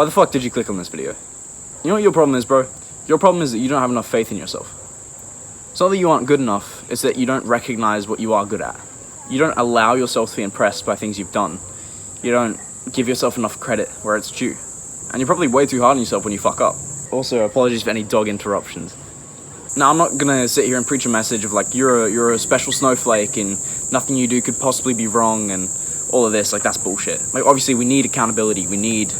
Why the fuck did you click on this video? You know what your problem is, bro? Your problem is that you don't have enough faith in yourself. It's not that you aren't good enough, it's that you don't recognize what you are good at. You don't allow yourself to be impressed by things you've done. You don't give yourself enough credit where it's due. And you're probably way too hard on yourself when you fuck up. Also, apologies for any dog interruptions. Now, I'm not gonna sit here and preach a message of like, you're a special snowflake and nothing you do could possibly be wrong and all of this. Like, that's bullshit. Like, obviously, we need accountability. We need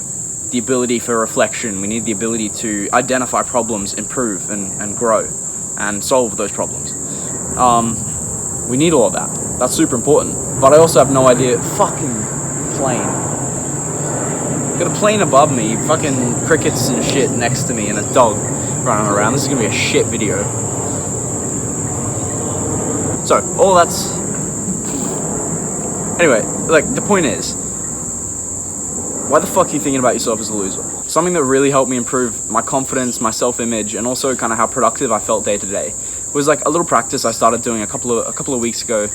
the ability for reflection. We need the ability to identify problems, improve, and grow, and solve those problems. We need all of that. That's super important. But I also have no idea. Fucking plane. Got a plane above me, fucking crickets and shit next to me, and a dog running around. This is gonna be a shit video. So, all that's... Anyway, like, the point is, why the fuck are you thinking about yourself as a loser? Something that really helped me improve my confidence, my self-image, and also kind of how productive I felt day to day was like a little practice I started doing a couple of weeks ago,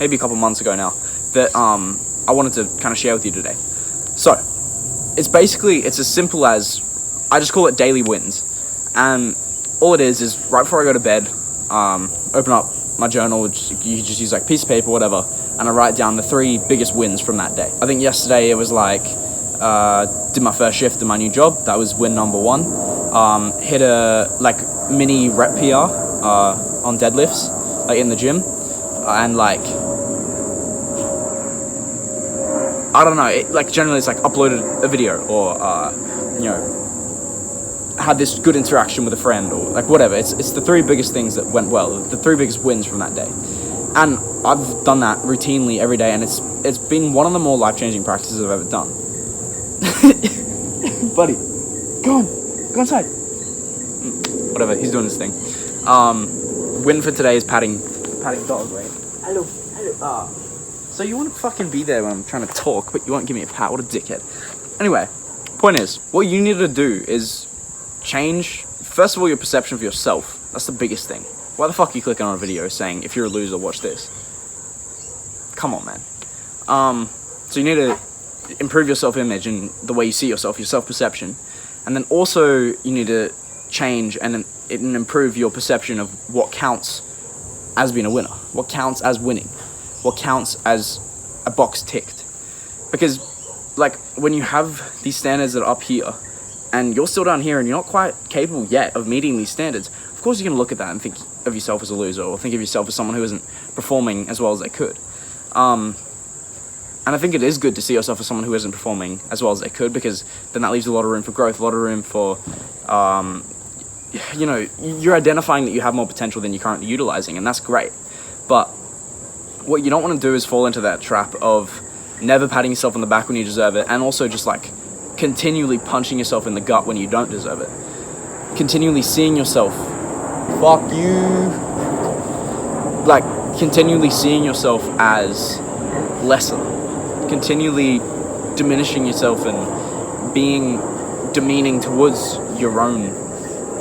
maybe a couple months ago now, that I wanted to kind of share with you today. So, it's as simple as, I just call it daily wins. And all it is right before I go to bed, open up my journal, which you just use like a piece of paper, whatever, and I write down the 3 biggest wins from that day. I think yesterday it was like, did my first shift in my new job. That was win number 1. Hit a like mini rep PR on deadlifts, like in the gym, and like I don't know. Like generally, it's like uploaded a video or you know, had this good interaction with a friend or like whatever. It's the 3 biggest things that went well. The 3 biggest wins from that day, and I've done that routinely every day, and it's been one of the more life-changing practices I've ever done. Buddy, go inside. Whatever, he's doing his thing. Win for today is patting dog, right? Hello. So you want to fucking be there when I'm trying to talk, but you won't give me a pat. What a dickhead. Anyway, point is, what you need to do is change, first of all, your perception of yourself. That's the biggest thing. Why the fuck are you clicking on a video saying, if you're a loser, watch this? Come on, man. So you need to improve your self-image and the way you see yourself, your self-perception. And then also you need to change and improve your perception of what counts as being a winner, what counts as winning, what counts as a box ticked. Because like when you have these standards that are up here and you're still down here and you're not quite capable yet of meeting these standards, of course you're going to look at that and think of yourself as a loser or think of yourself as someone who isn't performing as well as they could. And I think it is good to see yourself as someone who isn't performing as well as they could, because then that leaves a lot of room for growth, a lot of room for, you know, you're identifying that you have more potential than you're currently utilizing, and that's great. But what you don't want to do is fall into that trap of never patting yourself on the back when you deserve it, and also just like continually punching yourself in the gut when you don't deserve it. Continually seeing yourself, fuck you, like continually seeing yourself as lesser. Continually diminishing yourself and being demeaning towards your own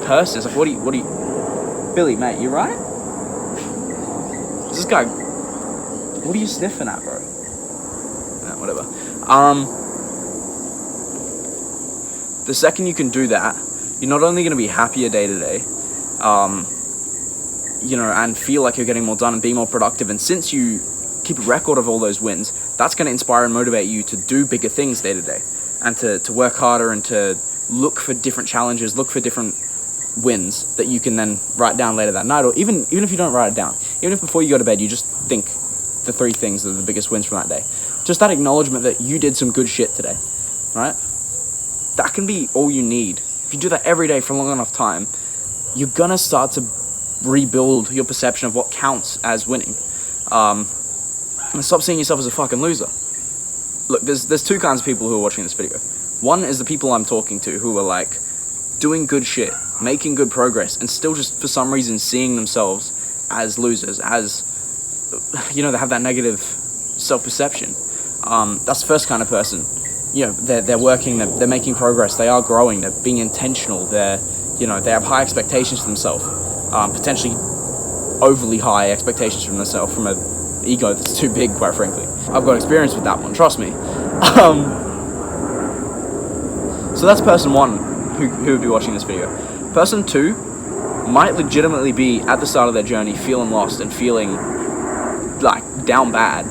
person. It's like, what do you, Billy, mate, you right? This guy, what are you sniffing at, bro? Whatever. The second you can do that, you're not only going to be happier day to day, you know, and feel like you're getting more done and being more productive. And since you keep a record of all those wins, that's going to inspire and motivate you to do bigger things day to day, and to work harder and to look for different challenges, look for different wins that you can then write down later that night, or even if you don't write it down, even if before you go to bed you just think the 3 things that are the biggest wins from that day. Just that acknowledgement that you did some good shit today, right? That can be all you need. If you do that every day for a long enough time, you're gonna start to rebuild your perception of what counts as winning. And stop seeing yourself as a fucking loser. Look, there's 2 kinds of people who are watching this video. One is the people I'm talking to who are like doing good shit, making good progress, and still just for some reason seeing themselves as losers, as, you know, they have that negative self-perception. That's the first kind of person. You know, they're working, they're making progress, they are growing, they're being intentional, you know, they have high expectations for themselves, potentially overly high expectations from themselves, from a ego that's too big, quite frankly. I've got experience with that one, trust me. So So that's person 1 who would be watching this video. Person 2 might legitimately be at the start of their journey feeling lost and feeling like down bad,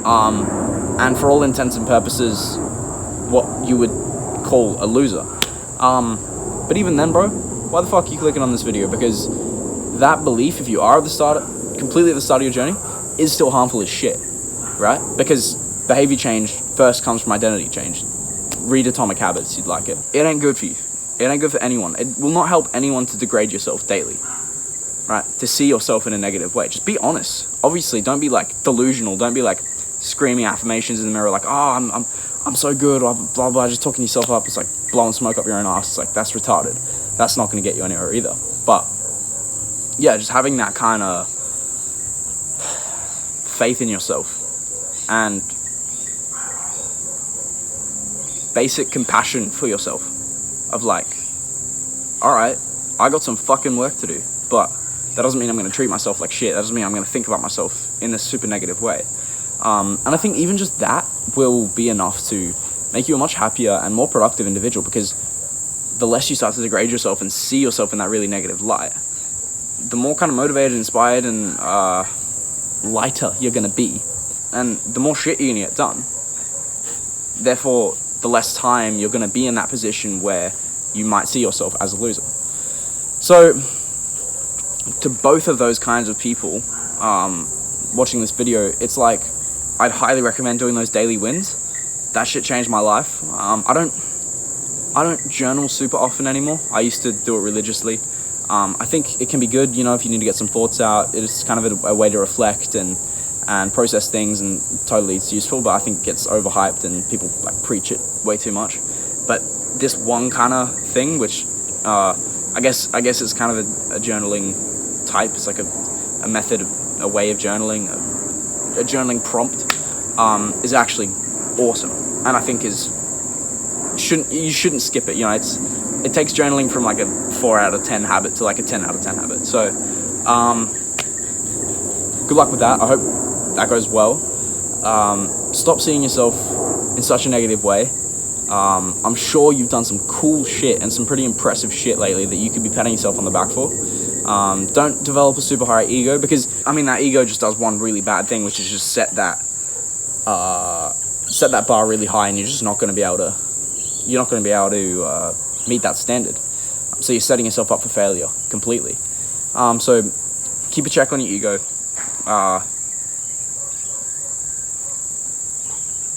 and for all intents and purposes what you would call a loser. But even then, bro, why the fuck are you clicking on this video? Because that belief, if you are completely at the start of your journey, is still harmful as shit, right? Because behavior change first comes from identity change. Read Atomic Habits, you'd like it. It ain't good for you. It ain't good for anyone. It will not help anyone to degrade yourself daily, right? To see yourself in a negative way. Just be honest. Obviously, don't be like delusional. Don't be like screaming affirmations in the mirror like, oh, I'm so good, or blah, blah, just talking yourself up. It's like blowing smoke up your own ass. It's like, that's retarded. That's not going to get you anywhere either. But yeah, just having that kind of faith in yourself and basic compassion for yourself of like, all right, I got some fucking work to do, but that doesn't mean I'm going to treat myself like shit. That doesn't mean I'm going to think about myself in this super negative way. And I think even just that will be enough to make you a much happier and more productive individual, because the less you start to degrade yourself and see yourself in that really negative light, the more kind of motivated, inspired, and lighter you're going to be. And the more shit you're going to get done. Therefore, the less time you're going to be in that position where you might see yourself as a loser. So, to both of those kinds of people watching this video, it's like, I'd highly recommend doing those daily wins. That shit changed my life. I don't journal super often anymore. I used to do it religiously. I think it can be good, if you need to get some thoughts out. It's kind of a way to reflect and process things, and totally it's useful, but I think it gets overhyped and people like preach it way too much. But this one kind of thing, which I guess is kind of a journaling type. It's like a method, a way of journaling, a journaling prompt, is actually awesome, and I think you shouldn't skip it. It takes journaling from like a 4 out of 10 habit to like a 10 out of 10 habit. So good luck with that. I hope that goes well. Stop seeing yourself in such a negative way. I'm sure you've done some cool shit and some pretty impressive shit lately that you could be patting yourself on the back for. Don't develop a super high ego, because that ego just does one really bad thing, which is just set that bar really high, and you're just not going to be able to meet that standard. So you're setting yourself up for failure completely. So keep a check on your ego,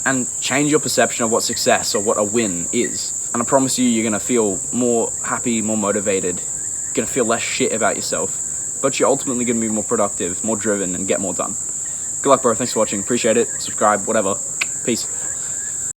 and change your perception of what success or what a win is. And I promise you're going to feel more happy, more motivated. You're going to feel less shit about yourself, but you're ultimately going to be more productive, more driven, and get more done. Good luck, bro. Thanks for watching. Appreciate it. Subscribe, whatever. Peace.